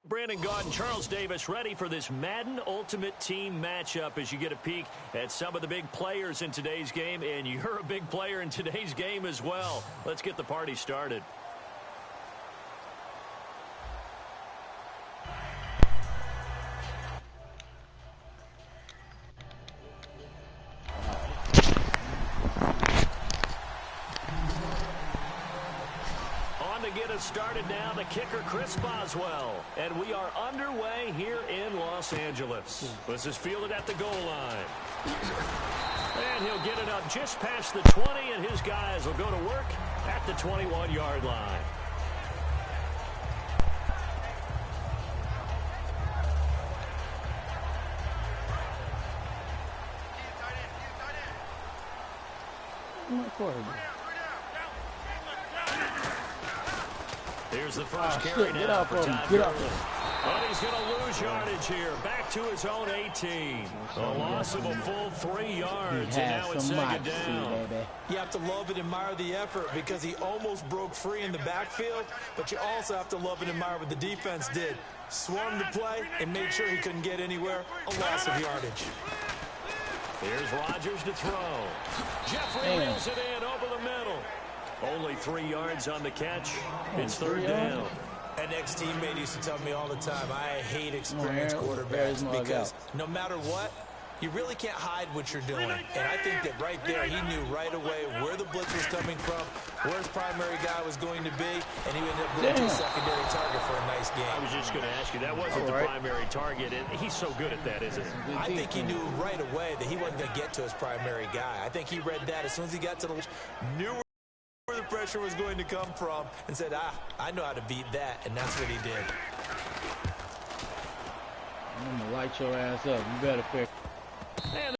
Brandon Gaud and Charles Davis ready for this Madden Ultimate Team matchup as you get a peek at some of the big players in today's game, and you're a big player in today's game as well. Let's get the party started. Get us started now, the kicker Chris Boswell, and we are underway here in Los Angeles. This is fielded at the goal line, and he'll get it up just past the 20, and his guys will go to work at the 21-yard line. Here's the first carry now for Todd Gurley. And he's going to lose yardage here. Back to his own 18. A loss of a full 3 yards, and now it's second down. You have to love and admire the effort because he almost broke free in the backfield, but you also have to love and admire what the defense did. Swarmed the play and made sure he couldn't get anywhere. A loss of yardage. Here's Rodgers to throw. Jeffrey reels it in over the middle. Only 3 yards on the catch. It's third down. An ex-teammate used to tell me all the time, I hate experienced quarterbacks because no matter what, you really can't hide what you're doing. And I think that right there, he knew right away where the blitz was coming from, where his primary guy was going to be, and he ended up going to a secondary target for a nice game. I was just going to ask you, that wasn't the primary target, and he's so good at that, isn't he? I think he knew right away that he wasn't going to get to his primary guy. I think he read that as soon as he got to the knew where the pressure was going to come from and said, I know how to beat that, and that's what he did. I'm going to light your ass up. You better pick. And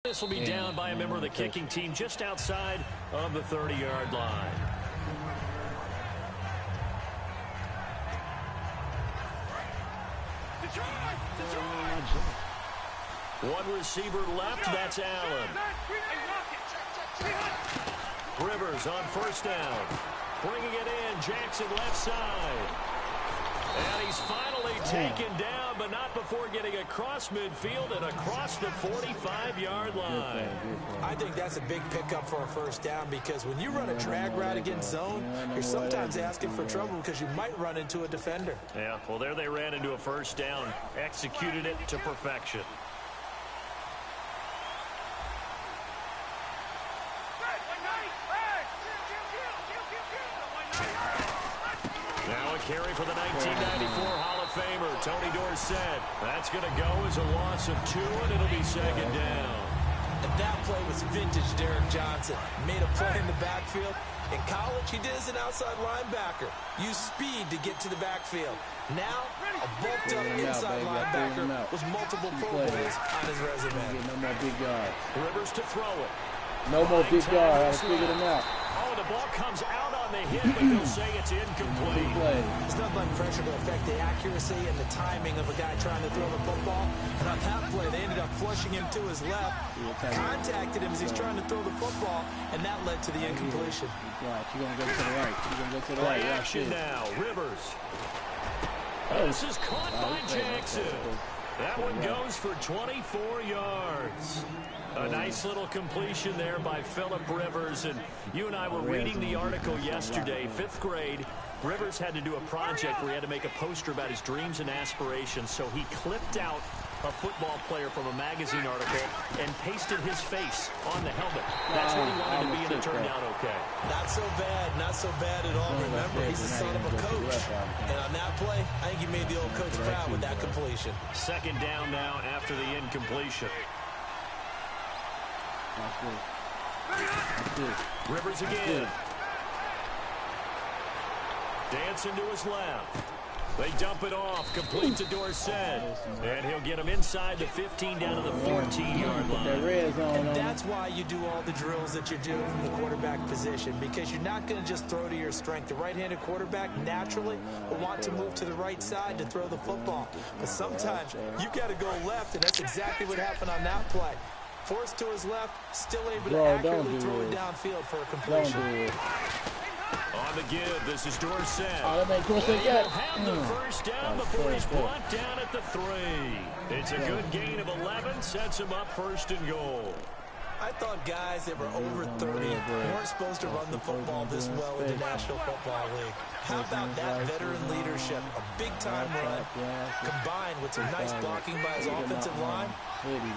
this will be down by a member of the kicking team just outside of the 30-yard line. One receiver left, that's Allen. Rivers on first down. Bringing it in, Jackson left side. And he's finally taken down, but not before getting across midfield and across the 45-yard line. I think that's a big pickup for a first down because when you run a drag route against zone, you're sometimes asking for trouble because you might run into a defender. Yeah, well, there they ran into a first down, executed it to perfection. Carry for the 1994 Hall of Famer, Tony Dorsett. That's going to go as a loss of 2, and it'll be second down. And that play was vintage Derek Johnson. Made a play in the backfield. In college, he did as an outside linebacker. Used speed to get to the backfield. Now, a bulked-up inside linebacker with multiple Pro Bowls on his resume. No more big yards. Rivers to throw it. No more big yards. I figured him out. Oh, the ball comes out on the hit, but they'll say it's incomplete. It's not like pressure to affect the accuracy and the timing of a guy trying to throw the football. And on that play, they ended up flushing him to his left, contacted him as he's trying to throw the football, and that led to the incompletion. You're going to go to the right. You're going to go to the right. Action now. Rivers. This is caught by Jackson. That one goes for 24 yards. A nice little completion there by Phillip Rivers. And you and I were reading the article yesterday, 5th grade. Rivers had to do a project where he had to make a poster about his dreams and aspirations. So he clipped out a football player from a magazine article and pasted his face on the helmet. That's what he wanted to be, and it turned out okay. Not so bad. Not so bad at all. Remember, he's the son of a coach. And on that play, I think he made the old coach proud with that completion. Second down now after the incompletion. Rivers again. Dancing to his left. They dump it off, complete to Dorsett. And he'll get him inside the 15 down to the 14-yard line. And that's why you do all the drills that you do from the quarterback position, because you're not going to just throw to your strength. The right-handed quarterback naturally will want to move to the right side to throw the football. But sometimes you've got to go left, and that's exactly what happened on that play. Forced to his left, still able to accurately throw it downfield for a completion. On the give, this is Dorsett. Oh, that made Dorsett He'll get. have the first down before he's brought down at the 3. It's a good gain of 11, sets him up first and goal. I thought guys that were over 30 weren't supposed to run the football this well in the National Football League. How about that veteran leadership, a big-time run, combined with some nice blocking by his offensive line,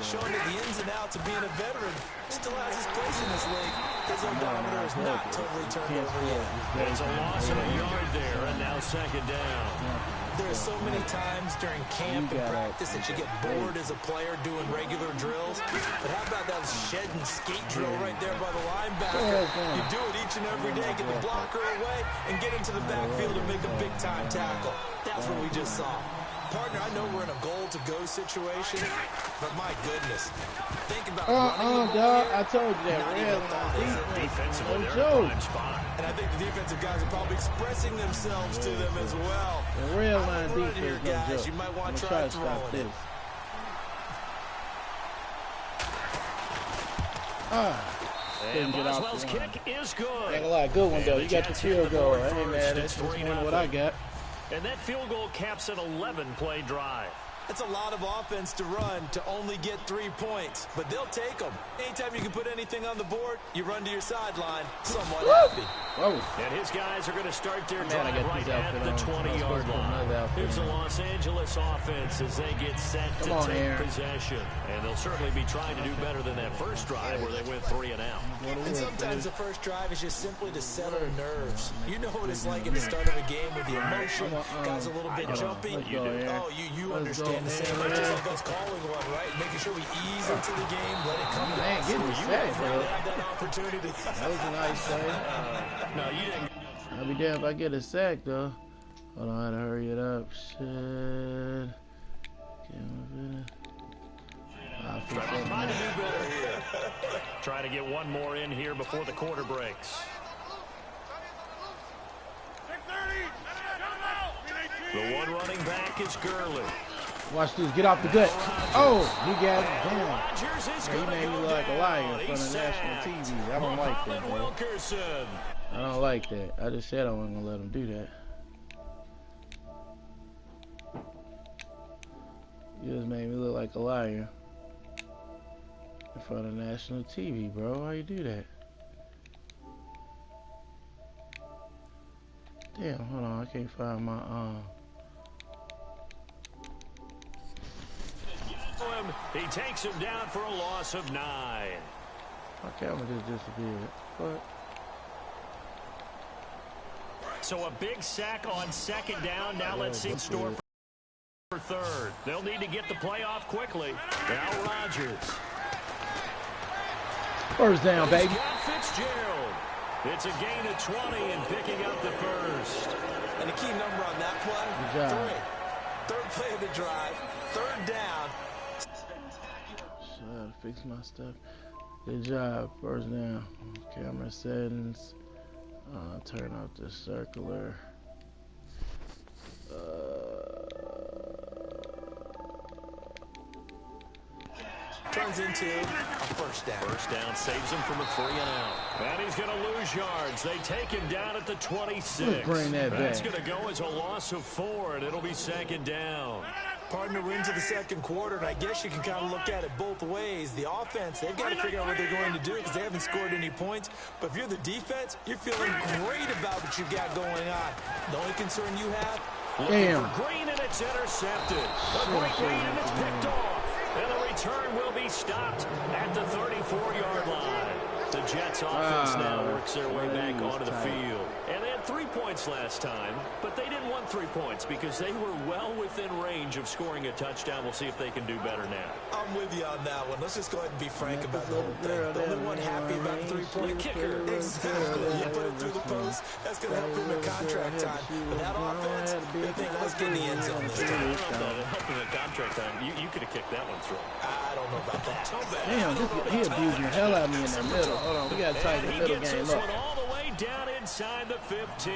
showing that the ins and outs of being a veteran still has his place in this league. His odometer is not totally turned over yet. There's a loss of a yard there, and now second down. There are so many times during camp and practice that you get bored as a player doing regular drills. But how about that shed and skate drill right there by the linebacker? You do it each and every day, get the blocker away, and get into the backfield and make a big-time tackle. That's what we just saw. Partner, I know we're in a goal-to-go situation, but my goodness. Think about running the ball I told you that. Defensively, they're in a prime spot. And I think the defensive guys are probably expressing themselves to them as well. The real line defense here, guys. You might want to try throwing it. And Boswell's kick is good. Ain't a lot. Good one, though. You got the field goal. I ain't mad. That's what I got. And that field goal caps an 11-play drive. That's a lot of offense to run to only get 3 points, but they'll take them. Anytime you can put anything on the board, you run to your sideline, somewhat happy. Whoa. And his guys are going to start their drive right at the 20-yard line. Here's the Los Angeles offense as they get set to take possession. And they'll certainly be trying to do better than that first drive where they went 3 and out. And sometimes the first drive is just simply to settle nerves. You know what it's like at the start of a game with the emotion. Guys a little bit jumpy. You understand. The same way, just like us calling one, right? Making sure we ease into the game, let it come to us. Get the sack, bro. Have that opportunity. That was a nice play. No, you didn't. I'll be damned if I get a sack, though. Hold on, I had to hurry it up. Shit. Try to do better here. Try to get one more in here before the quarter breaks. The one running back is Gurley. Watch this. Get off the gut. Oh, he got it. Damn. He made me look like a liar in front of national TV. I don't like that, bro. I don't like that. I just said I wasn't going to let him do that. You just made me look like a liar in front of national TV, bro. Why you do that? Damn, hold on. I can't find my He takes him down for a loss of 9. My camera just disappeared. What? So a big sack on second down. Now let's see in store for third. They'll need to get the play off quickly. Now Rodgers. First down, baby. Fitzgerald. It's a gain of 20 and picking up the first. And the key number on that play, 3. Third play of the drive. Third down. Fix my stuff. Good job. First down. Camera settings. Turn off the circular. Turns into a first down. First down saves him from a 3 and out. And he's going to lose yards. They take him down at the 26. Let's bring that back. That's going to go as a loss of 4, and it'll be second down. Partner, we're into the second quarter, and I guess you can kind of look at it both ways. The offense, they've got to figure out what they're going to do because they haven't scored any points. But if you're the defense, you're feeling great about what you've got going on. The only concern you have? Looking for Green, and it's intercepted. A great Green, and it's picked off. And the return will be stopped at the 34-yard line. The Jets offense now works their way back onto the field. And they had 3 points last time, but they didn't want 3 points because they were well within range of scoring a touchdown. We'll see if they can do better now. I'm with you on that one. Let's just go ahead and be frank about the whole thing. The only one happy about the 3-point kicker. Exactly. You put it through the post. That's going to help him at contract time. But that offense, they're thinking, let's get in the end zone this time. I don't know about helping at contract time. You could have kicked that one through. I don't know about that. Damn, he abusing the hell out of me in the middle. Hold on, we got to tighten the middle game up. All the way down inside the 15.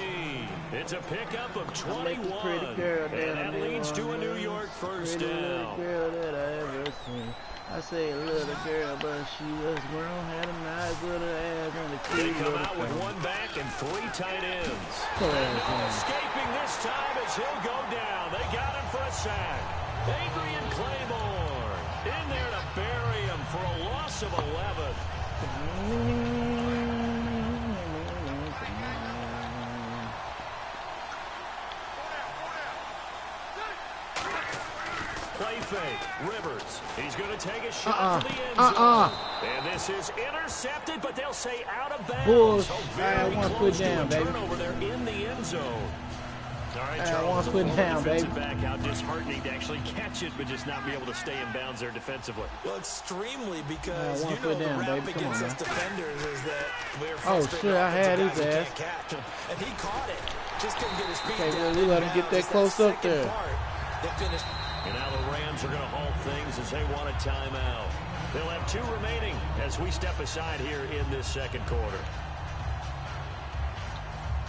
It's a pickup of 21. And that leads to a New York first down. Girl that I ever seen. I say a little girl, but she was grown, had a nice little ass and a cute. They come out with one back and 3 tight ends. And no escaping this time as he'll go down. They got him for a sack. Adrian Claiborne in there to bury him for a loss of 11. Play fake. Rivers. He's going to take a shot for the end zone. And this is intercepted, but they'll say out of bounds. So very close to a turnover there in the end zone. All right, Charles, defensive back, how disheartening to actually catch it, but just not be able to stay in bounds there defensively. Well, extremely, because you know the rap against us defenders is that we're frustrated. I had his ass. Catch. And he caught it. Just couldn't get his feet down. Well, we let him get that close up there. And now the Rams are going to halt things as they want a timeout. They'll have 2 remaining as we step aside here in this second quarter.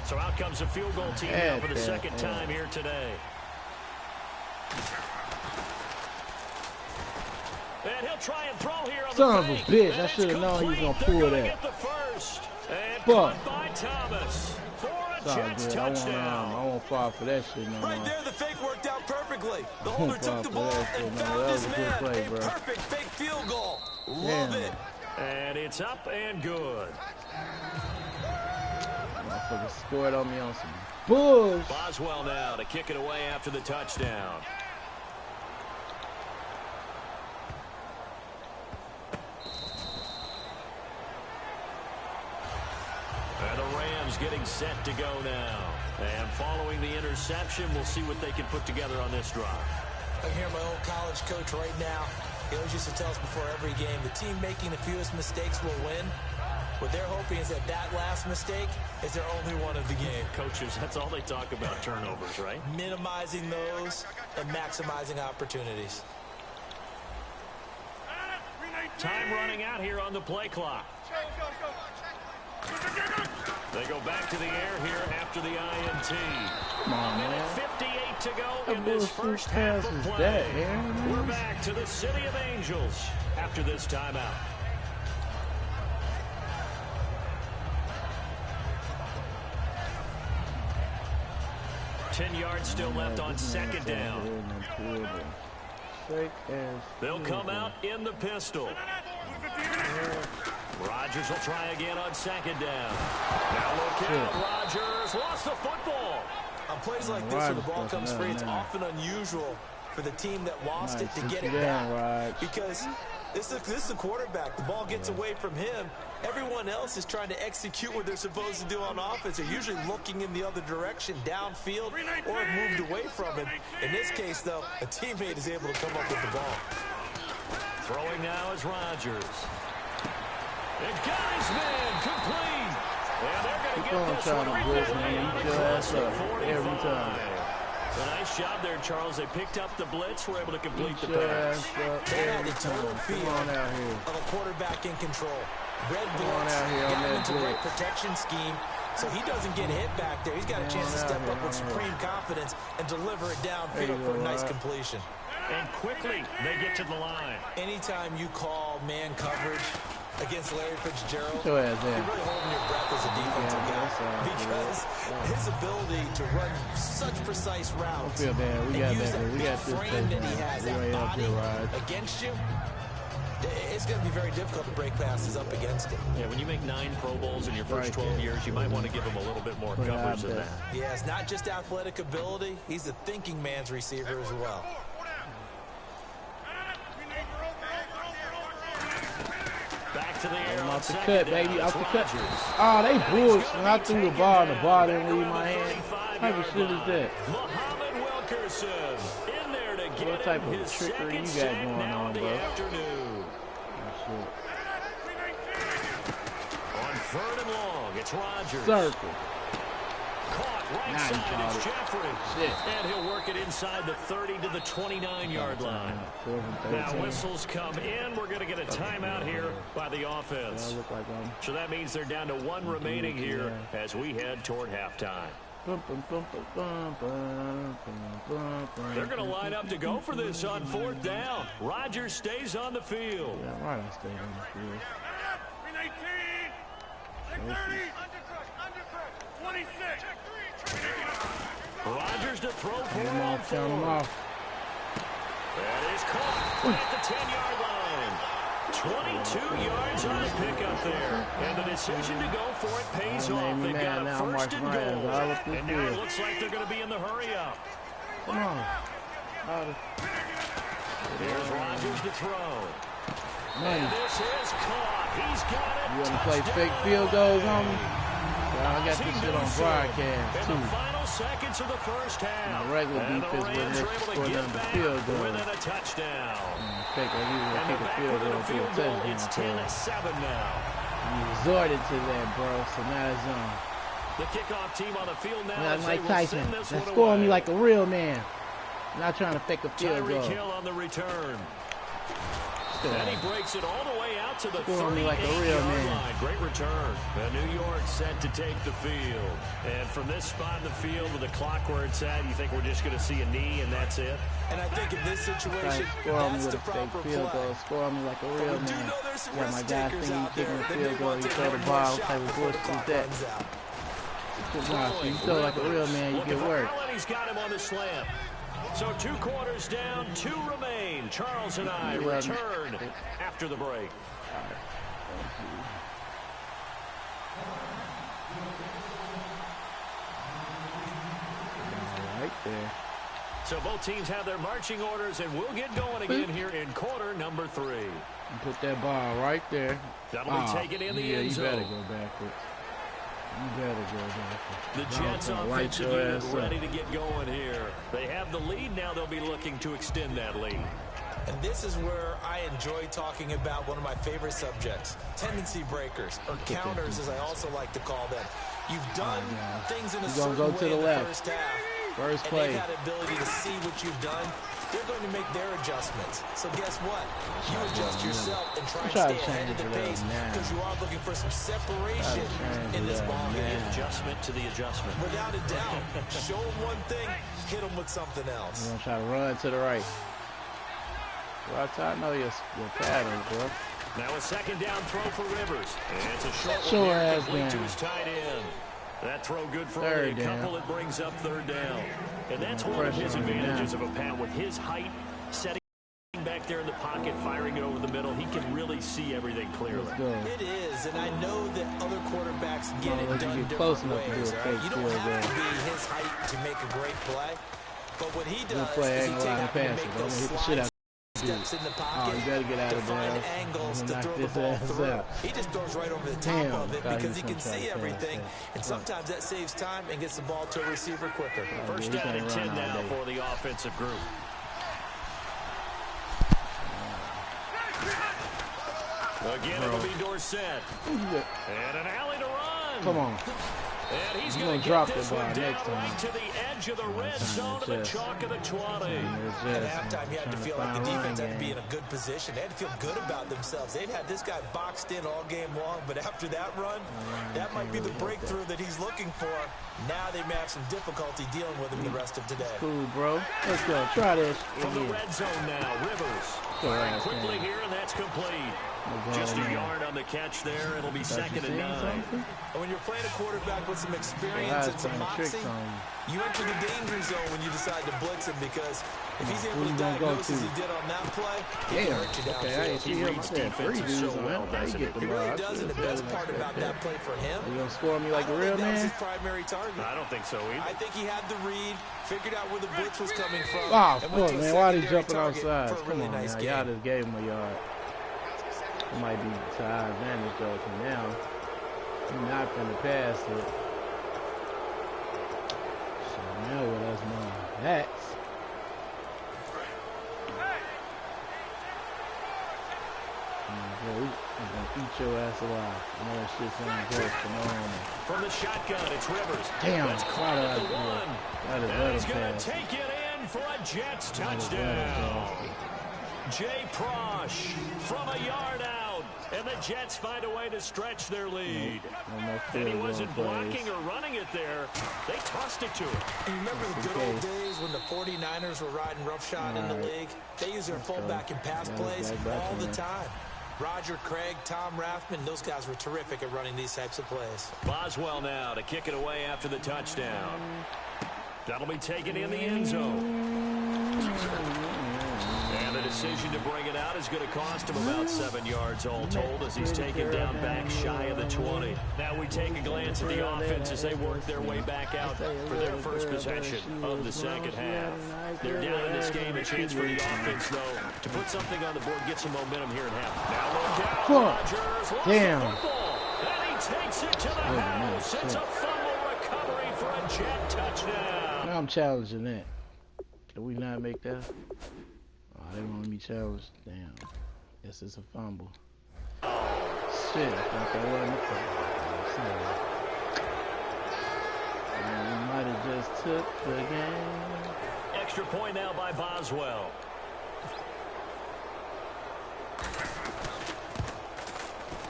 So out comes a field goal team now for the second time here today. And he'll try and throw here on Son of a bitch, I should have known he was going to pull that. Fuck. By Thomas for a Jets touchdown. I won't fall for that shit no more. Right there, the fake worked out perfectly. The holder took the ball and found his man. A perfect fake field goal. Love it. And it's up and good. Motherfucker scored on me on some bullshit. Boswell now to kick it away after the touchdown. And the Rams getting set to go now. And following the interception, we'll see what they can put together on this drive. I hear my old college coach right now. He always used to tell us before every game, the team making the fewest mistakes will win. What they're hoping is that last mistake is their only one of the game. Coaches, that's all they talk about, turnovers, right? Minimizing those and maximizing opportunities. Time running out here on the play clock. They go back to the air here after the INT. Come on, man. 58 to go in this first half of play. We're back to the City of Angels after this timeout. Ten yards still left on second down. They'll come out in the pistol. Rodgers will try again on second down. Now look out, Rodgers lost the football. On plays like this where the ball comes free, it's often unusual for the team that lost it to get it back. Because this is the quarterback. The ball gets away from him. Everyone else is trying to execute what they're supposed to do on offense. They're usually looking in the other direction, downfield, or have moved away from him. In this case, though, a teammate is able to come up with the ball. Throwing now is Rodgers. And got his man complete. And they're going to get this one across the 45. Every time. A nice job there, Charles. They picked up the blitz, were able to complete the pass. They had the total feel of a quarterback in control. Red blitz, got him into great protection scheme, so he doesn't get hit back there. He's got a chance to step up with supreme confidence and deliver it downfield for a nice completion. And quickly, they get to the line. Anytime you call man coverage against Larry Fitzgerald, you're really holding your breath as a defensive guy because his ability to run such precise routes and use that big frame that he has, that body against you, it's going to be very difficult to break passes up against him. Yeah, when you make 9 Pro Bowls in your first 12 years, you might want to give him a little bit more coverage than that. Yeah, it's not just athletic ability. He's a thinking man's receiver as well. Back to the air off the cut, baby. Off the cut. Oh, they bullshit. When I threw the ball, the ball didn't leave my hand. What type of shit is that? What type of trickery you got going on, bro? On third and long, it's Rodgers. Circle. Caught Right side is Jeffrey. And he'll work it inside the 30 to the 29-yard line. Now whistles come in. We're going to get a timeout here by the offense. So that means they're down to 1 remaining here as we head toward halftime. They're going to line up to go for this on 4th down. Rodgers stays on the field. Yeah, why not stay on the field? 26. Rodgers to throw for on 4. That is caught at the 10-yard line. 22 yards on the pickup there. And the decision to go for it pays off. They've got a first and goal. And now it looks like they're going to be in the hurry-up. Come on. Here's Rodgers to throw. And this is caught. He's got it. You want to play fake field goals on me? Well, I got this shit on broadcast, too. In the final seconds of the first half. The regular defense wouldn't have scored on the field goal. Within a touchdown. Kick a field goal to a touchdown. It's 10-7 now. You resorted to that, bro, so now it's on. The kickoff team on the field now. Not Mike Tyson. Now score me like a real man. I'm not trying to fake a field goal. Tyreek Hill on the return. And he breaks it all the way out to the 38-yard line. Great return. New York set to take the field. And from this spot in the field with the clock where it's at, you think we're just going to see a knee and that's it? And I think in this situation, that's the proper play. Score me like a real man. Yeah, my guy thinking he's kicking a field goal, you throw the ball, type of bullshit is that? So you throw like a real man, you get work. He's got him on the slam. So 2 quarters down, 2 remain. Charles and I return after the break. Right there. So both teams have their marching orders, and we'll get going again here in quarter number 3. And put that ball right there. That'll be taken in the end zone. You better go backwards. The Jets offensive unit ready to get going here. They have the lead. Now they'll be looking to extend that lead. And this is where I enjoy talking about one of my favorite subjects, tendency breakers, or counters as I also like to call them. You've done things in a certain way in the first half. First play. And they've had the ability to see what you've done. They're going to make their adjustments. So guess what? You adjust yourself and try and stay ahead of the pace because you are looking for some separation in this ball game. Adjustment to the adjustment. Without a doubt. Show them one thing, hit them with something else. You're going to try to run to the right. Well, I know your pattern, bro. Now a second down throw for Rivers. And it's a short one here, complete to his tight end. That throw good for only a couple. It brings up 3rd down. And that's one of his advantages of a Pat with his height, setting back there in the pocket, firing it over the middle. He can really see everything clearly. It is, and I know that other quarterbacks get it done different ways. Right? You don't have to be his height to make a great play. But what he does is he takes out and make those slides. Steps in the pocket you better get out to of find angles to throw the ball through. He just throws right over the top of it because he can see everything. And sometimes that saves time and gets the ball to a receiver quicker. First down and 10 now for the offensive group. Again, it'll be Dorsett. And an alley to run. Come on. And he's going to drop this one down right to the edge of the red zone to the chalk of the 20. At halftime, you had to feel like the defense had to be in a good position. They had to feel good about themselves. They'd had this guy boxed in all game long, but after that run, that might be the breakthrough that he's looking for. Now they may have some difficulty dealing with him the rest of today. Cool, bro. Let's go. Try this. From the red zone now, Rivers. Firing quickly here, and that's complete. Just a yard on the catch there. It'll be 2nd and 9. And when you're playing a quarterback with some experience and some moxie, you enter the danger zone when you decide to blitz him because if he's able to diagnose as he did on that play, he can hurt you downfield. He reads defenses so well, doesn't he? He really does, and the best part about that play for him, you going to score me like a real man? That was his primary target. I don't think so either. I think he had the read, figured out where the blitz was coming from. Oh, fuck, man. Why did he jumping outside? Come on, now. Y'all just gave him a yard. It might be to our advantage, though, because now he's not going to pass it. So now with us knowing that, We're gonna eat your ass alive. I know that shit sounds good for no homo. From the shotgun, it's Rivers. Damn, that's caught at the one. And he's going to take it in for a Jets touchdown. Jay Prosh from a yard out. And the Jets find a way to stretch their lead. And he wasn't blocking or running it there. They tossed it to him. And you remember the good old days when the 49ers were riding roughshod in the league? They used their fullback in pass plays all the time. Roger Craig, Tom Rathman, those guys were terrific at running these types of plays. Boswell now to kick it away after the touchdown. That'll be taken in the end zone. And the decision to bring it out is going to cost him about 7 yards all told as he's taken down back shy of the 20. Now we take a glance at the offense as they work their way back out for their first possession of the second half. They're down in this game. A chance for the offense, though, to put something on the board, get some momentum here in half. Now look out. Rodgers lost the football. And he takes it to the house. It's a fumble recovery for a Jet touchdown. Now I'm challenging that. Can we not make that? They want me challenged. Damn. Guess it's a fumble. Shit, I thought that wasn't a fumble. We might have just took the game. Extra point now by Boswell.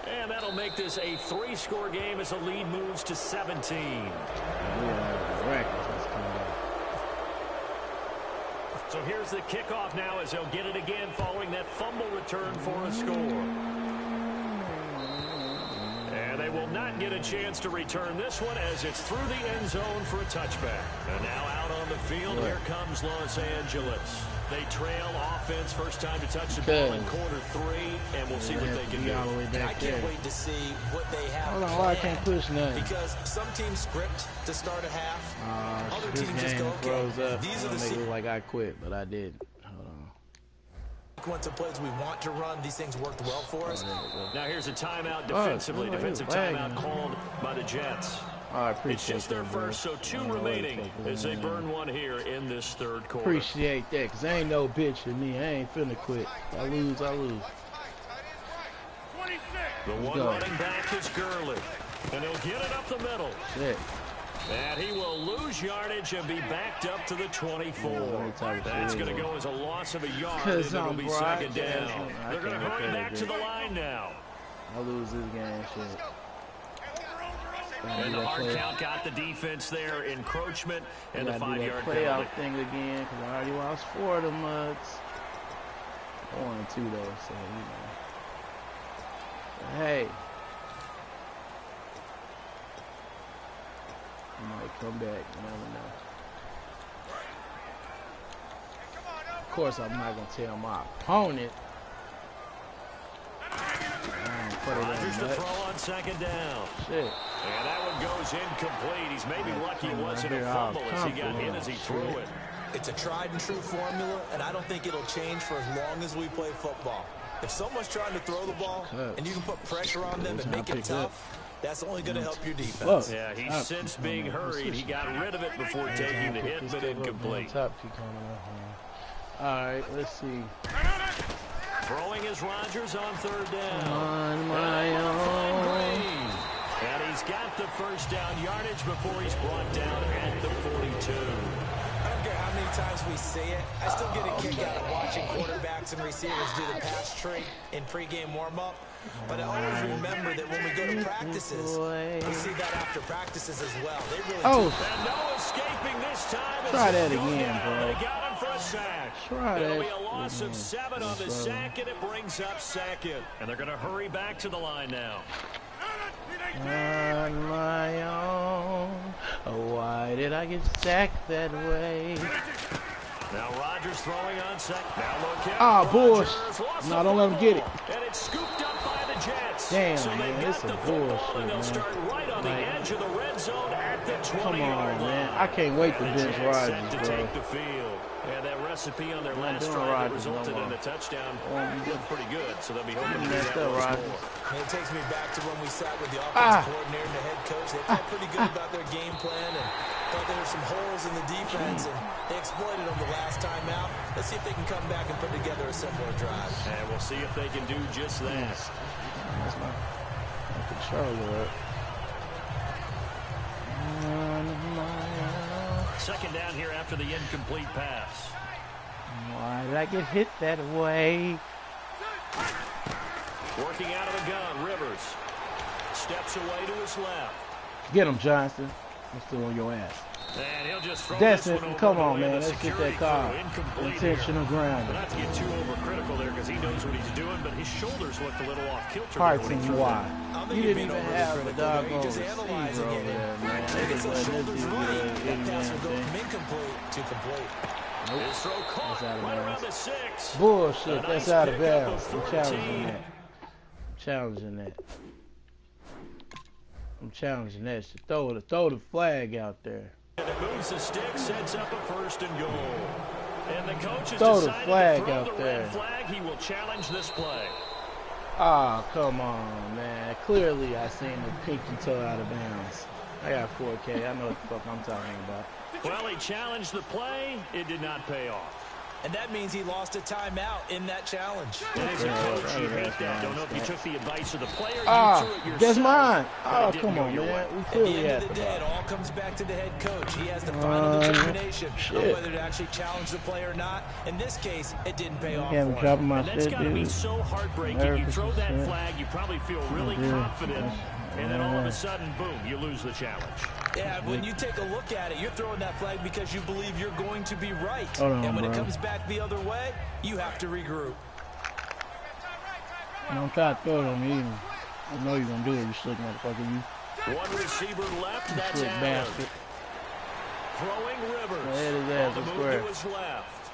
And that'll make this a 3-score game as the lead moves to 17. So here's the kickoff now as they'll get it again following that fumble return for a score. And they will not get a chance to return this one as it's through the end zone for a touchback. And now out on the field, here comes Los Angeles. They trail offense, first time to touch the ball in quarter 3, and we'll see what they can do. I can't wait to see what they have. Hold on, why I can't push nothing? Because some teams script to start a half. Other teams just go, okay, these are the make it look like I quit, but I didn't. Hold on. Sequence of plays we want to run, these things worked well for us. Now here's a timeout defensively. Defensive timeout called by the Jets. I appreciate it's just their first, so 2 remaining as they burn one here in this third quarter. Appreciate that, because ain't no bitch in me. I ain't finna quit. I lose, I lose. The one running back is Gurley, and he'll get it up the middle. Shit. And he will lose yardage and be backed up to the 24. That's going to go as a loss of a yard, and it'll be second down. They're going to hurry back to the line now. I lose this game, shit. And the hard count got the defense there, encroachment, and the 5-yard playoff thing again, because I already lost 4 of them mugs. 1-2 though, so you know. But hey, you might come back. You never know. Of course, I'm not gonna tell my opponent. Rodgers to throw on second down. Shit. And that one goes incomplete. He's maybe lucky it wasn't a fumble as he got hit as he threw it. It's a tried and true formula, and I don't think it'll change for as long as we play football. If someone's trying to throw the ball and you can put pressure on them and make it tough, that's only going to help your defense. Yeah, he's since being hurried. He got rid of it before taking the hit, but incomplete. All right, let's see. Throwing is Rodgers on third down. On my own. And he's got the first down yardage before he's brought down at the 42. I don't care how many times we say it. I still get a kick out of watching quarterbacks and receivers do the pass tree in pregame warm-up. But I always remember that when we go to practices, we see that after practices as well. They really do. And no escaping this time. Try that again, bro. They got him for a sack. It'll be a loss of 7 on the sack, and it brings up second. And they're going to hurry back to the line now. On my own. Oh, why did I get sacked that way? Now Rodgers throwing on second. Now look out. Ah, bullshit. No, don't let him get it. And it's scooped up by the Jets. Damn, so man, this is bullshit, and they'll man. start right on the edge of the red zone at the 20-yard line. Man. I can't wait to bench Rodgers, to bro. take the field. And that recipe on their last drive that resulted in a touchdown looked pretty good, so they'll be hoping to do that once more. And it takes me back to when we sat with the offensive coordinator and the head coach. They felt pretty good about their game plan and thought there were some holes in the defense, and they exploited them the last time out. Let's see if they can come back and put together a similar drive. And we'll see if they can do just that. That's my controller. Second down here after the incomplete pass. Why did I get hit that way? Working out of the gun, Rivers. Steps away to his left. Get him, Johnson. I'm still on your ass. And he'll just throw That's this it. one over Come on, the man. Let's get that call. Intentional ground. Not to get too overcritical there because he knows what he's doing, but his shoulders looked a little off kilter. Hearts and why. You didn't even have a doggone receiver over there, man. They just let this dude get that pass will go from incomplete to complete. Nope. His throw caught right around the 6. Bullshit. Nice that's out of bounds. I'm challenging that. I'm challenging that. So throw the flag out there. And it moves the stick, sets up a 1st and goal. And the coach has throw the decided flag to throw out the there. red flag. He will challenge this play. Ah, come on, man. Clearly, I seen the pinky toe out of bounds. I got 4K. I know what the fuck I'm talking about. Well, he challenged the play. It did not pay off. And that means he lost a timeout in that challenge. And as a coach, you hate that. Don't know if you took the advice of the player. Ah, you threw it yourself, that's mine. Oh, come come on, man. We clearly At the end had of the the day, ball. it all comes back to the head coach. He has the final determination on shit. whether to actually challenge the play or not. In this case, it didn't pay off I'm for dropping him. my And that's shit, got to be dude. so heartbreaking. You throw that flag, you probably feel really confident, and then all of a sudden, boom, you lose the challenge. Yeah, when you take a look at it, you're throwing that flag because you believe you're going to be right. Hold on, and when bro. it comes back the other way, you have to regroup. Don't try to throw it on me either. I know you're going to do it, you slick motherfucker. You One receiver left, that's slick Allen. bastard. Throwing Rivers. Hit his On ass the and move square. to his left.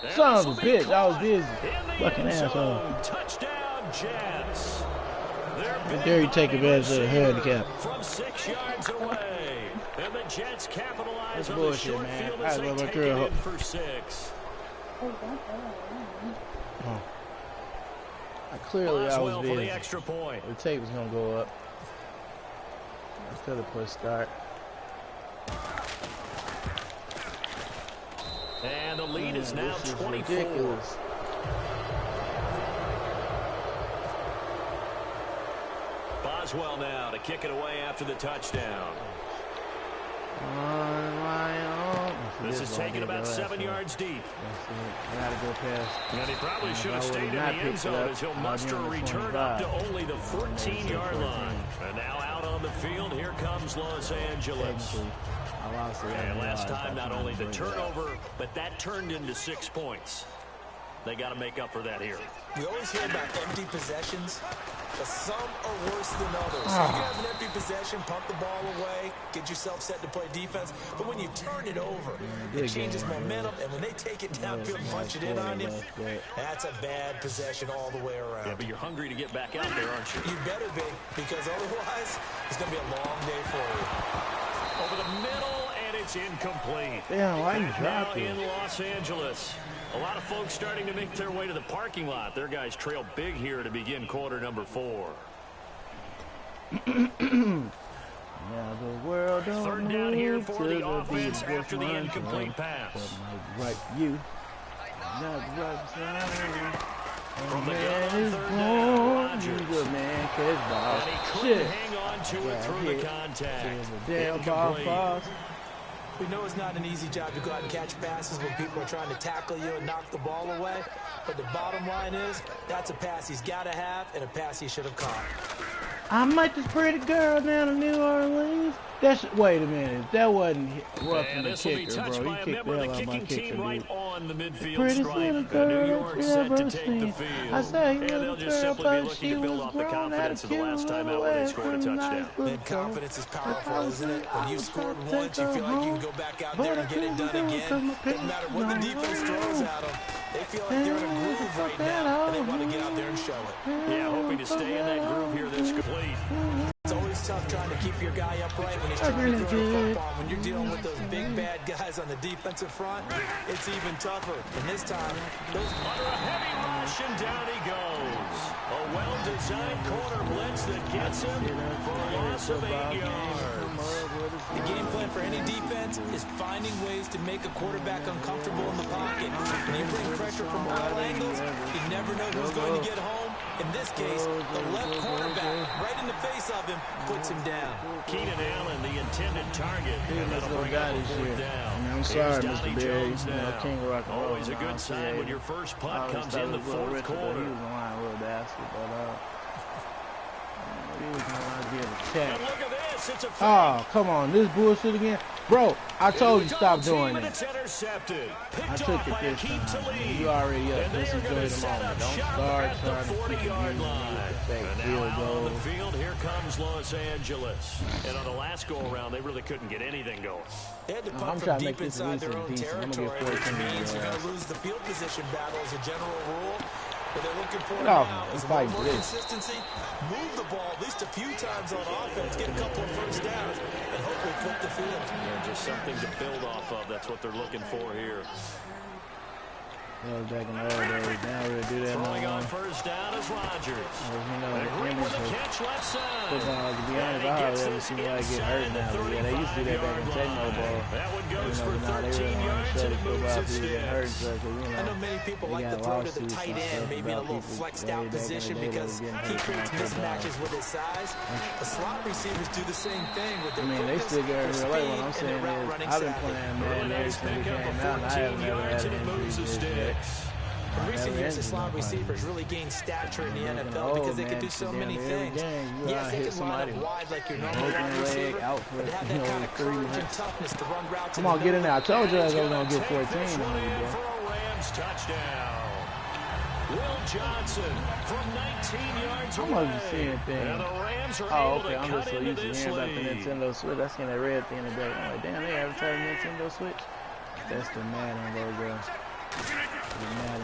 And Son this of a will be bitch, I was caught busy. in the Fucking end asshole. zone. Touchdown, Jets. How dare you take advantage of the handicap? From 6 yards away. And the Jets capitalize That's on the bullshit, short man. field I as they love my take girl. it in for 6. Oh. Clearly, I Boswell was for the busy. extra point. The tape was going to go up. I could have put start. And the lead is now this is 24. ridiculous. Boswell now to kick it away after the touchdown. On my own. This is taken about 7 yards deep. That's it. I gotta go past. And he probably should have I stayed in would've the not end picked it zone up. as he'll I'd be muster on a the return up to 25. only the 14-yard line. And now out on the field, here comes Los Angeles. Technically, I lost it. And last time, not only the turnover, but that turned into 6 points. They got to make up for that here. We always hear about empty possessions, but some are worse than others. So you can have an empty possession, pump the ball away, get yourself set to play defense. But when you turn it over, it changes momentum. And when they take it downfield and punch it in on you, that's a bad possession all the way around. Yeah, but you're hungry to get back out there, aren't you? You better be, because otherwise, it's going to be a long day for you. Over the middle, and it's incomplete. Damn, why you Back drop now it? in Los Angeles. A lot of folks starting to make their way to the parking lot. Their guys trail big here to begin quarter number 4. Now the world don't Third down here for move the to offense beat after the one incomplete song. pass. That might right you. Not the right side. From the Man gun, is third born. down, Rodgers. He's a man catch ball. And he couldn't Shit. hang on to it Got through hit. the contact. The damn ball Incomplete. falls. We know it's not an easy job to go out and catch passes when people are trying to tackle you and knock the ball away. But the bottom line is, that's a pass he's got to have and a pass he should have caught. I met this pretty girl down in New Orleans. Wait a minute. That wasn't rough in And the this will be kicker, touched bro. by He a kicked the member of hell the out of my kicking kicker, team right dude. on the midfield Prettiest stripe. little New girl York you set ever to take the seen. field. I say, And they'll little just girl, simply be but looking she to build was off the grown confidence of the last time out when they scored a touchdown. And confidence is powerful, isn't it? When you've scored once, you feel like you can go back out there and get it done again. Doesn't matter what the defense throws at them. They feel like they're in a groove right now, and they want to get out there and show it. Yeah, hoping to stay in that groove here this complete. It's always tough trying to keep your guy upright when he's trying to throw the football. When you're dealing with those big bad guys on the defensive front, it's even tougher. And this time, those Under a heavy rush, and down he goes. A well-designed corner blitz that gets him for a loss of 8 yards. The game plan for any defense is finding ways to make a quarterback uncomfortable in the pocket. When you bring pressure from all angles, you never know who's going to get home. In this case, the left cornerback, right in the face of him, puts him down. Keenan Allen, the intended target. And that'll bring up a fourth down. I'm sorry, Mr. Berry. King Rock. Always a good sign when your first punt comes in the fourth quarter. He was lying with a basket, but he was going to get a check. And look at this. It's a fake. Oh, come on. This bullshit again. Bro, I told you stop doing it. It's intercepted. I took it this time. You already up. This is good the moment. Don't start trying to 40-yard line. And now out on the field, here comes Los Angeles. And on the last go-around, they really couldn't get anything going. They had to punt from deep inside their own territory, which means you're going to lose the field position battle as a general rule. What they're looking for now is a little more consistency. Move the ball at least a few times on offense, get a couple of first downs, and hopefully flip the field. Yeah, just something to build off of. That's what they're looking for here. That was back in the old days. Now we'll do that. Throwing on first down is Rodgers. You know, and Green with the catch left side. Football, to be honest, I hardly ever see anybody get hurt now. Yeah, they used to do that back in Tecmo Bowl. That one goes for 13 really yards and it moves it hurt, sticks. I know many people like to throw to the tight end, maybe in a little flexed out position because he creates mismatches with his size. The slot receivers do the same thing with their they still get hurt in real life. What I'm saying is, I've been playing Madden ever since it came out, and I haven't never had an injury yet. In recent years, the slot receivers really gained stature in the NFL because they can do so many things. Yes, they can line up wide like your normal wide receiver, but they have that kind of courage and toughness to run routes. Come on, get in there. I told you I was going to get 14 on you, bro. Rams touchdown. Will Johnson from 19 yards away. I'm not seeing things. And the Rams are able to I'm just so used to hearing about the Nintendo Switch. I seen that red thing in the back. I'm like, damn, they advertising Nintendo Switch? That's the Madden logo.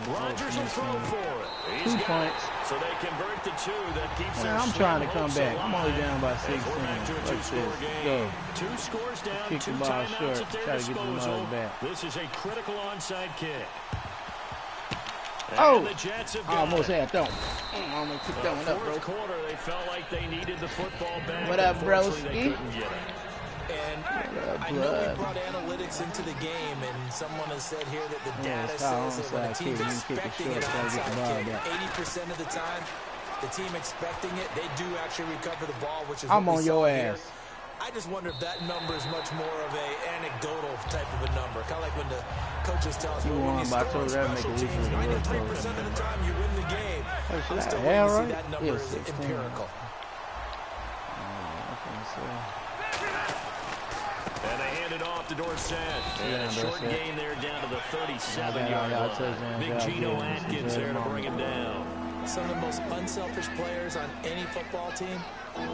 Rodgers will throw for it. 2 points. So they convert to 2. That keeps their I'm trying to come back. Alive. I'm only down by 16. We're back to a two-score game. Go. 2 scores down, Kick 2 the ball timeouts short. at their Try to get the disposal. ball back. This is a critical onside kick. Oh! And the Jets have I almost got it. had that one. I almost took that one up, bro. Fourth quarter, they felt like they needed the football back. What up, broski? They couldn't get it. And I know we brought analytics into the game, and someone has said here that the data says that when a team's expecting an onside kick, 80% of the time, the team expecting it, they do actually recover the ball, which is I'm what on we your saw ass. here. I just wonder if that number is much more of a anecdotal type of a number. Kind of like when the coaches tell us, well, when you score on special teams, 93% of the time you win the game. I'm still waiting to see that number is empirical. And they hand it off to Dorsett. And a short gain there down to the 37-yard line. Big Geno Atkins there to bring him down. Some of the most unselfish players on any football team,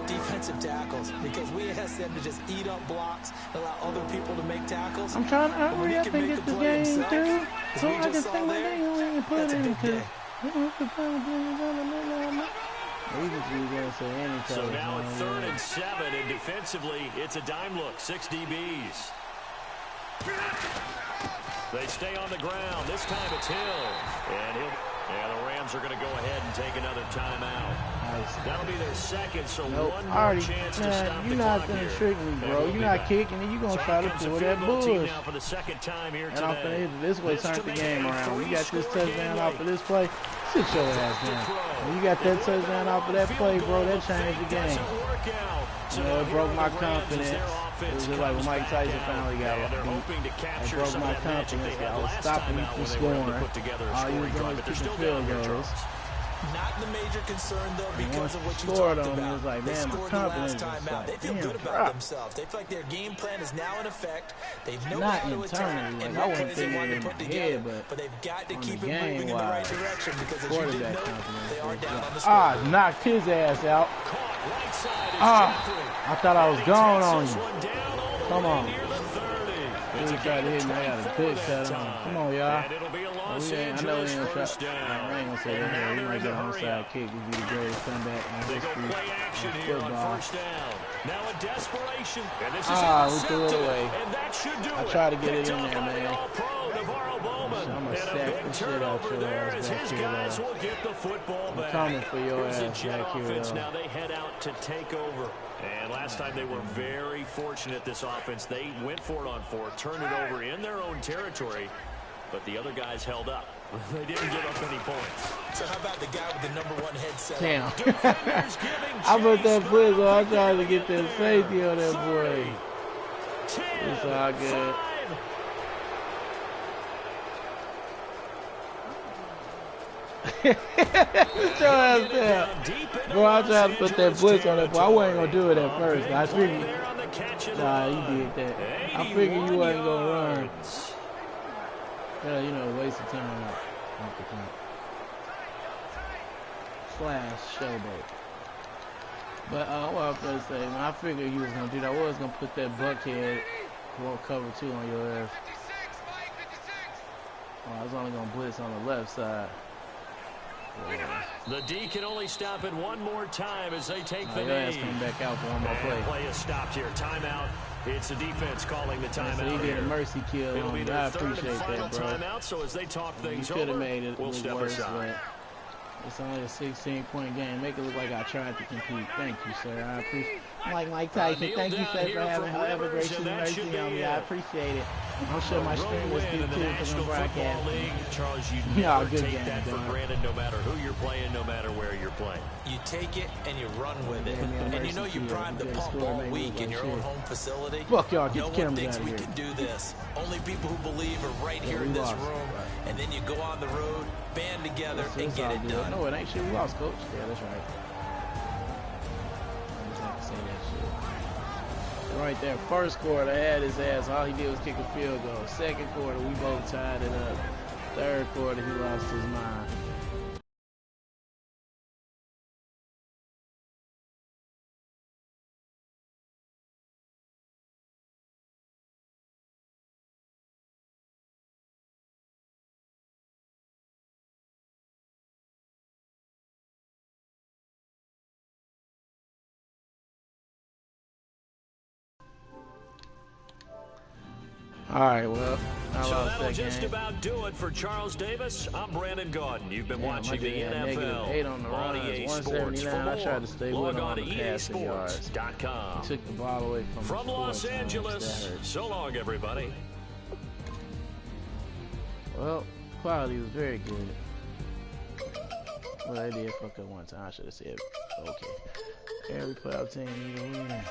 defensive tackles, because we ask them to just eat up blocks and allow other people to make tackles. I'm trying to hurry up and get the game through so I can take my game away and put it in because So now it's 3rd and 7, and defensively, it's a dime look. 6 DBs. They stay on the ground. This time it's Hill. And the Rams are going to go ahead and take another timeout. Nice. That'll be their second, so one more already, chance to stop the you're clock not going here. to trick me, bro. You're not kicking it. You're going to try to pull that bush. Now for the second time here and I'm going to hit this way, turn the game around. You got this touchdown off of this play. Sit your ass down. When you got that touchdown off of that play, bro, that changed the game. You know, it broke my confidence. It was just like when Mike Tyson finally got beat. It broke my confidence. I was stopping you from scoring. All you were doing was kicking field goals. Not the major concern, though, because of what you scored talked on me, about. it was like, They man, my scored the last confidence time is out. like, They feel damn, good about themselves. They feel like their game plan is now in effect. They know Not how to attack internally, and like, I what wasn't plays they thinking want to in put my together. head, But they've got to on keep the it moving in the right game-wise, direction because, as you did quarterback know, confidence they are is down on the Ah, scoreboard. knocked his ass out. Right side is I thought I was gone on you. Come on. It's Really tried to hit me. I got a good cut on. Come on, y'all. And it'll be a I Los know we Angeles ain't gonna first try. down. I ain't gonna say that here. We might get an onside kick. It'd be the greatest comeback in They go history play action of here on football. first down. Now a desperation. And this is We threw it intercepted. away. And that should do I it. tried to get it Picked in off there, by the man. All-Pro, Navarro Bowman. I'm a And a sack big turnover there as his guys will get the football back. Coming for your Here's ass the Jet back offense. here, now they head out to take over. And last time they were very fortunate, this offense. They went for it on 4, turned it over in their own territory, but the other guys held up. They didn't give up any points. So how about the guy with the #1 headset? Damn. I put that blitz on. I tried to get that safety on that boy. It's all good. Get your ass down. Bro, I tried to put that blitz on that boy. I wasn't going to do it at first. I figured. Nah, he did that. I figured you wasn't going to run. Yeah, you know, waste of time off the clock. / showboat. But what I was going to say, man, I figured you was going to do that. I was going to put that buckhead cover 2 on your ass. I was only going to blitz on the left side. The D can only stop it one more time as they take the knee. Come back out for one more play. Play is stopped here. Timeout. It's the defense calling the timeout. So he did a mercy kill. It'll be their I appreciate final that, bro. timeout. So as they talk things over, could have made it we'll step worse, aside. It's only a 16-point game. Make it look like I tried to compete. Thank you, sir. I appreciate. Like Mike Tyson, thank you, sir, for having however gracious mercy on me. I appreciate it. I'm sure my stream was good too because I'm broadcasting. Charles, you Yeah, never good take game, that for dog. granted, no matter who you're playing, no matter where you're playing. You take it and you run with it. And you know you primed the pump all week in your own home facility. Fuck y'all, get no the cameras one thinks out of we here. can do this. Only people who believe are right here we in this lost. room. And then you go on the road, band together, and It's get all it good. done. No, it ain't shit. We lost, coach. Yeah, that's right. I just have to say that shit. Right there, first quarter, I had his ass. All he did was kick a field goal. Second quarter, we both tied it up. Third quarter, he lost his mind. All right, well, So that'll just about do it for Charles Davis. I'm Brandon Gordon. You've been watching the NFL -8 on the on runs, EA Sports. For 179. I tried to stay more, with him log on on to the passing yards. EASports.com. He took the ball away From Los Angeles, so long, everybody. Well, quality was very good. Well, they did fuck up one time. I should have said, okay. Every playoff team need a win.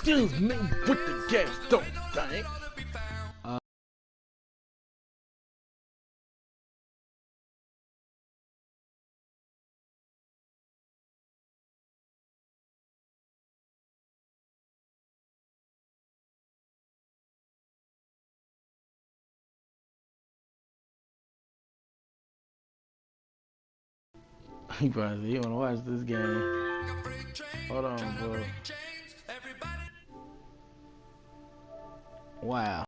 Excuse me with the gas, don't think. He probably said, you wanna watch this game? Hold on, bro. Wow.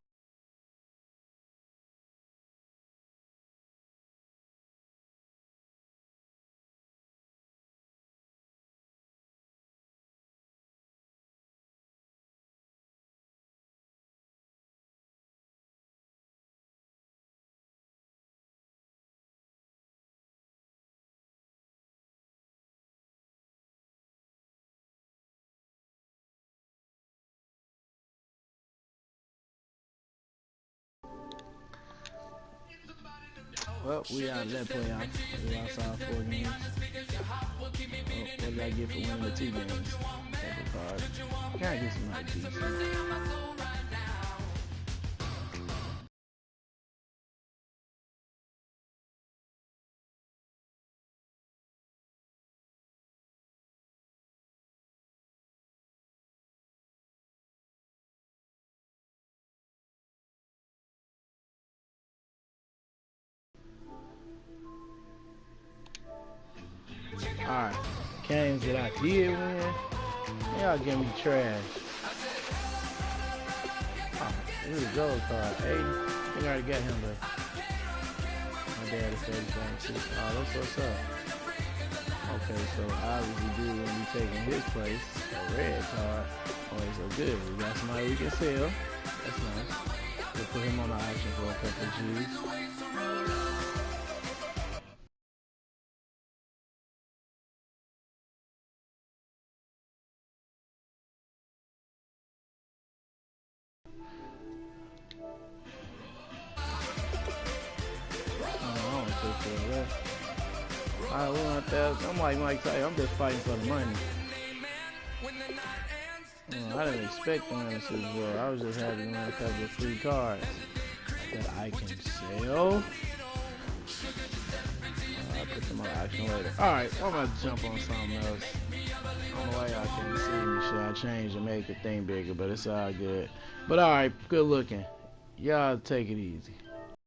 Well, we out of that playoff. We lost all 4 games. What did I get for winning the 2 games? Couple cards. Gotta get some nice pieces. Alright, games that I did win, y'all give me trash. Oh, here's a gold card, 80. I think I already got him though. My dad is 35 too. Oh, that's what's up. Okay, so obviously dude will be taking his place, a red card. Oh, so good. We got somebody we can sell. That's nice. We'll put him on the auction for a couple of G's. Alright, we want that. I'm like Mike Tyson. I'm just fighting for the money. I didn't expect to win the Super Bowl. I was just happy to win a couple of free cards that I can sell. I'll put them on auction later. Alright, I'm about to jump on something else. I don't know why y'all can't see me. Shit, I changed to make the thing bigger, but it's all good. But alright, good looking. Y'all take it easy.